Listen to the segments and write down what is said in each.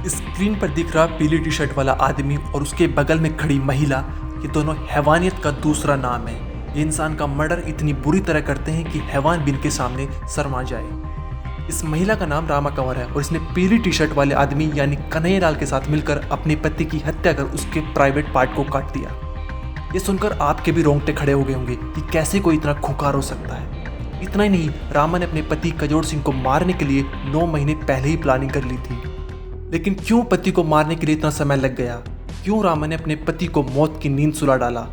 Screen पर दिख रहा पीली टी शर्ट वाला आदमी और उसके बगल में खड़ी महिला, ये दोनों हैवानियत का दूसरा नाम है। ये इंसान का मर्डर इतनी बुरी तरह करते हैं कि हैवान भी इनके सामने शर्मा जाए। इस महिला का नाम रामा कंवर है और इसने पीली टी शर्ट वाले आदमी यानी कन्हैयालाल के साथ मिलकर अपने पति की हत्या कर उसके प्राइवेट पार्ट को काट दिया। ये सुनकर आपके भी रोंगटे खड़े हो गए होंगे कि कैसे कोई इतना खूंखार हो सकता है। इतना ही नहीं, रामा ने अपने पति कजोड़ सिंह को मारने के लिए 9 महीने पहले ही प्लानिंग कर ली थी। लेकिन क्यों पति को मारने के लिए इतना समय लग गया? क्यों रामा ने अपने पति को मौत की नींद सुला डाला?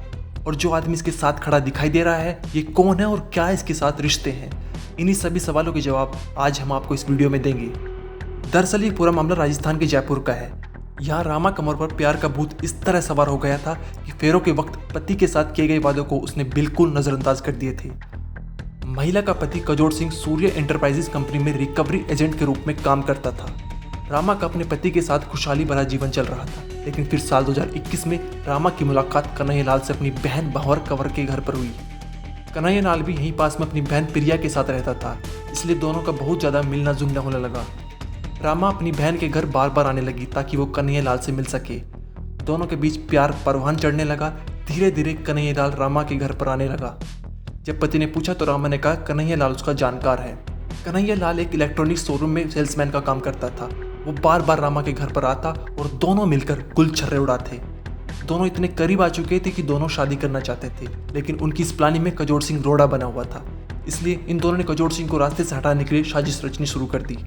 और जो आदमी इसके साथ खड़ा दिखाई दे रहा है, ये कौन है और क्या इसके साथ रिश्ते हैं? इन्हीं सभी सवालों के जवाब आज हम आपको इस वीडियो में देंगे। दरअसल ये पूरा मामला राजस्थान के जयपुर का है। यहाँ रामा कंवर पर प्यार का भूत इस तरह सवार हो गया था कि फेरों के वक्त पति के साथ किए गए वादों को उसने बिल्कुल नजरअंदाज कर दिए थे। महिला का पति कजोड़ सिंह सूर्य एंटरप्राइजेज कंपनी में रिकवरी एजेंट के रूप में काम करता था। रामा का अपने पति के साथ खुशहाली भरा जीवन चल रहा था, लेकिन फिर साल 2021 में रामा की मुलाकात कन्हैयालाल से अपनी बहन भंवर कंवर के घर पर हुई। कन्हैयालाल भी यहीं पास में अपनी बहन प्रिया के साथ रहता था, इसलिए दोनों का बहुत ज़्यादा मिलना जुलना होने लगा। रामा अपनी बहन के घर बार बार आने लगी ताकि वो कन्हैयालाल से मिल सके। दोनों के बीच प्यार परवान चढ़ने लगा। धीरे धीरे कन्हैयालाल रामा के घर पर आने लगा। जब पति ने पूछा तो रामा ने कहा कन्हैयालाल उसका जानकार है। कन्हैयालाल एक इलेक्ट्रॉनिक शोरूम में सेल्समैन का काम करता था। वो बार बार रामा के घर पर आता और दोनों मिलकर गुलछर्रे उड़ाते। दोनों इतने करीब आ चुके थे कि दोनों शादी करना चाहते थे, लेकिन उनकी इस प्लानिंग में कजोड़ सिंह रोड़ा बना हुआ था। इसलिए इन दोनों ने कजोड़ सिंह को रास्ते से हटाने के लिए साजिश रचनी शुरू कर दी।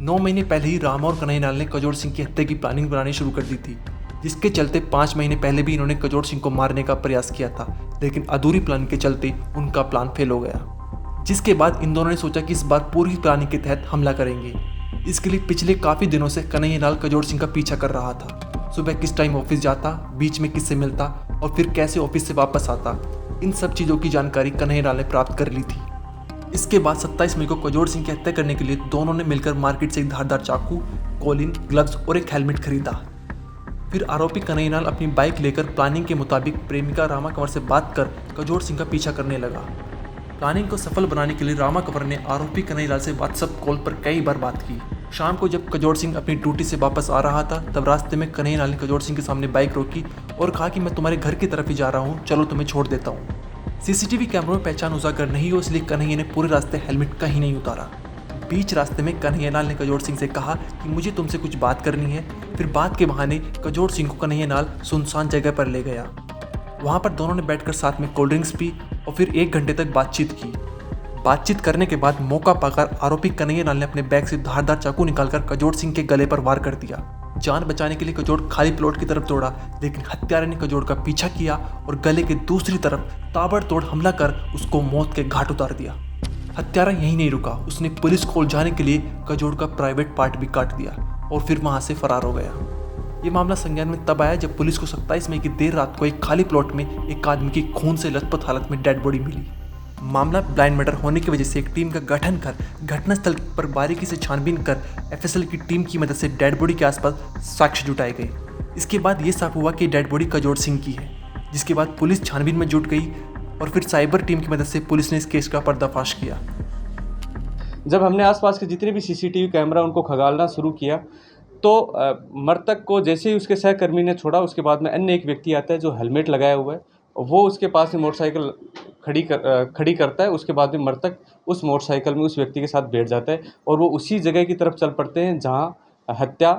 9 महीने पहले ही रामा और कन्हैयालाल ने कजोड़ सिंह की हत्या की प्लानिंग बनानी शुरू कर दी थी, जिसके चलते 5 महीने पहले भी इन्होंने कजोड़ सिंह को मारने का प्रयास किया था, लेकिन अधूरी प्लान के चलते उनका प्लान फेल हो गया। जिसके बाद इन दोनों ने सोचा कि इस बार पूरी प्लानिंग के तहत हमला करेंगे। इसके लिए पिछले काफ़ी दिनों से कन्हैयालाल कजोड़ सिंह का पीछा कर रहा था। सुबह किस टाइम ऑफिस जाता, बीच में किससे मिलता और फिर कैसे ऑफिस से वापस आता, इन सब चीज़ों की जानकारी कन्हैयालाल ने प्राप्त कर ली थी। इसके बाद 27 मई को कजोड़ सिंह की हत्या करने के लिए दोनों ने मिलकर मार्केट से एक धारदार चाकू, कॉलिन, ग्लव्स और एक हेलमेट खरीदा। फिर आरोपी कन्हैयालाल अपनी बाइक लेकर प्लानिंग के मुताबिक प्रेमिका रामा कंवर से बात कर कजोड़ सिंह का पीछा करने लगा। प्लानिंग को सफल बनाने के लिए रामा कंवर ने आरोपी कन्हैयालाल से व्हाट्सएप कॉल पर कई बार बात की। शाम को जब कजोड़ सिंह अपनी ड्यूटी से वापस आ रहा था, तब रास्ते में कन्हैयालाल ने कजोड़ सिंह के सामने बाइक रोकी और कहा कि मैं तुम्हारे घर की तरफ ही जा रहा हूँ, चलो तुम्हें छोड़ देता हूँ। सीसीटीवी कैमरों में पहचान उजागर नहीं हो, इसलिए कन्हैया ने पूरे रास्ते हेलमेट कहीं नहीं उतारा। बीच रास्ते में कन्हैयालाल ने कजोड़ सिंह से कहा कि मुझे तुमसे कुछ बात करनी है। फिर बात के बहाने कजोड़ सिंह को कन्हैयालाल सुनसान जगह पर ले गया। वहाँ पर दोनों ने बैठकर साथ में कोल्ड ड्रिंक्स पी और फिर 1 घंटे तक बातचीत की। बातचीत करने के बाद मौका पाकर आरोपी कन्हैयालाल ने अपने बैग से धारदार चाकू निकालकर कजोड़ सिंह के गले पर वार कर दिया। जान बचाने के लिए कजोड़ खाली प्लॉट की तरफ दौड़ा, लेकिन हत्यारे ने कजोड़ का पीछा किया और गले के दूसरी तरफ ताबड़तोड़ हमला कर उसको मौत के घाट उतार दिया। हत्यारा यहीं नहीं रुका, उसने पुलिस को उलझाने के लिए कजोड़ का प्राइवेट पार्ट भी काट दिया और फिर वहां से फरार हो गया। ये मामला संज्ञान में तब आया जब पुलिस को 27 मई की देर रात को एक खाली प्लॉट में एक आदमी की खून से लथपथ हालत में डेड बॉडी मिली। मामला ब्लाइंड मर्डर होने की वजह से एक टीम का गठन कर घटनास्थल पर बारीकी से छानबीन कर एफएसएल की टीम की मदद से डेड बॉडी के आसपास साक्ष्य जुटाए गए। इसके बाद ये साफ हुआ कि डेड बॉडी कजोड़ सिंह की है, जिसके बाद पुलिस छानबीन में जुट गई और फिर साइबर टीम की मदद से पुलिस ने इस केस का पर्दाफाश किया। जब हमने आसपास के जितने भी सीसीटीवी कैमरा उनको खंगालना शुरू किया तो मृतक को जैसे ही उसके सहकर्मी ने छोड़ा, उसके बाद में अन्य एक व्यक्ति आता है जो हेलमेट लगाया हुआ है। वो उसके पास में मोटरसाइकिल खड़ी करता है। उसके बाद में मृतक उस मोटरसाइकिल में उस व्यक्ति के साथ बैठ जाता है और वो उसी जगह की तरफ चल पड़ते हैं जहाँ हत्या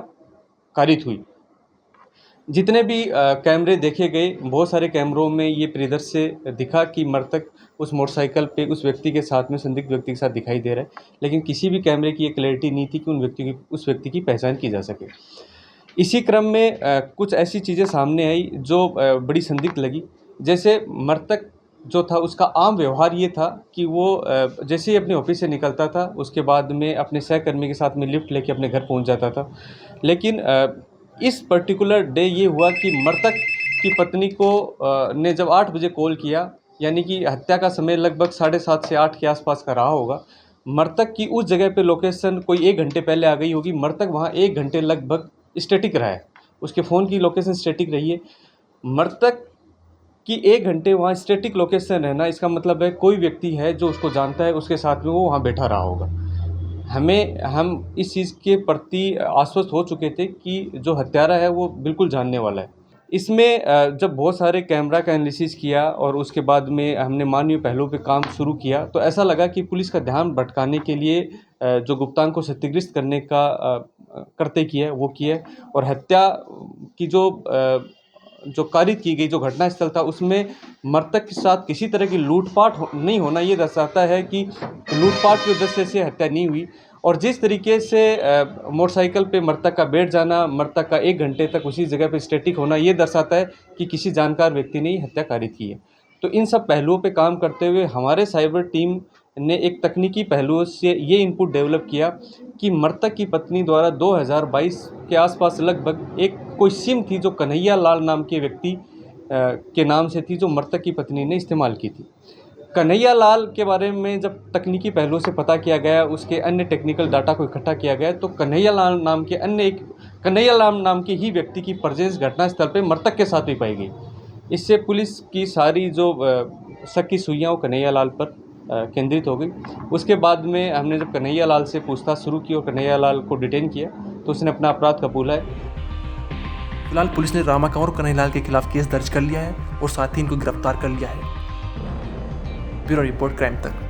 कारित हुई। जितने भी कैमरे देखे गए, बहुत सारे कैमरों में ये परिदृश्य दिखा कि मृतक उस मोटरसाइकिल पे उस व्यक्ति के साथ में संदिग्ध व्यक्ति के साथ दिखाई दे रहा है, लेकिन किसी भी कैमरे की ये क्लैरिटी नहीं थी कि उस व्यक्ति की पहचान की जा सके। इसी क्रम में कुछ ऐसी चीज़ें सामने आई जो बड़ी संदिग्ध लगी। जैसे मृतक जो था उसका आम व्यवहार ये था कि वो जैसे ही अपने ऑफिस से निकलता था, उसके बाद में अपने सहकर्मी के साथ में लिफ्ट लेके अपने घर पहुंच जाता था। लेकिन इस पर्टिकुलर डे ये हुआ कि मृतक की पत्नी को ने जब 8 बजे कॉल किया, यानी कि हत्या का समय लगभग 7:30 से 8 के आसपास का रहा होगा। मृतक की उस जगह पे लोकेशन कोई 1 घंटे पहले आ गई होगी। मृतक वहाँ 1 घंटे लगभग स्टैटिक रहा है, उसके फ़ोन की लोकेशन स्टैटिक रही है। मृतक कि 1 घंटे वहाँ स्टैटिक लोकेशन रहना, इसका मतलब है कोई व्यक्ति है जो उसको जानता है, उसके साथ में वो वहाँ बैठा रहा होगा। हम इस चीज़ के प्रति आश्वस्त हो चुके थे कि जो हत्यारा है वो बिल्कुल जानने वाला है। इसमें जब बहुत सारे कैमरा का एनालिसिस किया और उसके बाद में हमने मानवीय पहलुओं पे काम शुरू किया, तो ऐसा लगा कि पुलिस का ध्यान भटकाने के लिए जो गुप्तांग को क्षतिग्रस्त करने का कृत्य किया है वो किया है, और हत्या की जो कारित की गई जो घटनास्थल था उसमें मृतक के साथ किसी तरह की लूटपाट नहीं होना ये दर्शाता है कि लूटपाट के उद्देश्य से हत्या नहीं हुई। और जिस तरीके से मोटरसाइकिल पे मृतक का बैठ जाना, मृतक का 1 घंटे तक उसी जगह पे स्टैटिक होना, ये दर्शाता है कि किसी जानकार व्यक्ति ने हत्या कारित की है। तो इन सब पहलुओं पे काम करते हुए हमारे साइबर टीम ने एक तकनीकी पहलुओं से ये इनपुट डेवलप किया कि मृतक की पत्नी द्वारा 2022 के आसपास लगभग एक कोई सिम थी जो कन्हैया लाल नाम के व्यक्ति के नाम से थी, जो मृतक की पत्नी ने इस्तेमाल की थी। कन्हैया लाल के बारे में जब तकनीकी पहलुओं से पता किया गया, उसके अन्य टेक्निकल डाटा को इकट्ठा किया गया, तो कन्हैया लाल नाम के ही व्यक्ति की प्रेजेंस घटनास्थल पर मृतक के साथ भी पाई गई। इससे पुलिस की सारी जो शक की सुइयाँ वो कन्हैया लाल पर केंद्रित हो गई। उसके बाद में हमने जब कन्हैया लाल से पूछताछ शुरू की और कन्हैया लाल को डिटेन किया तो उसने अपना अपराध कबूला है। फिलहाल पुलिस ने रामा कंवर और कन्हैया लाल के खिलाफ केस दर्ज कर लिया है और साथ ही इनको गिरफ्तार कर लिया है। ब्यूरो रिपोर्ट, क्राइम तक।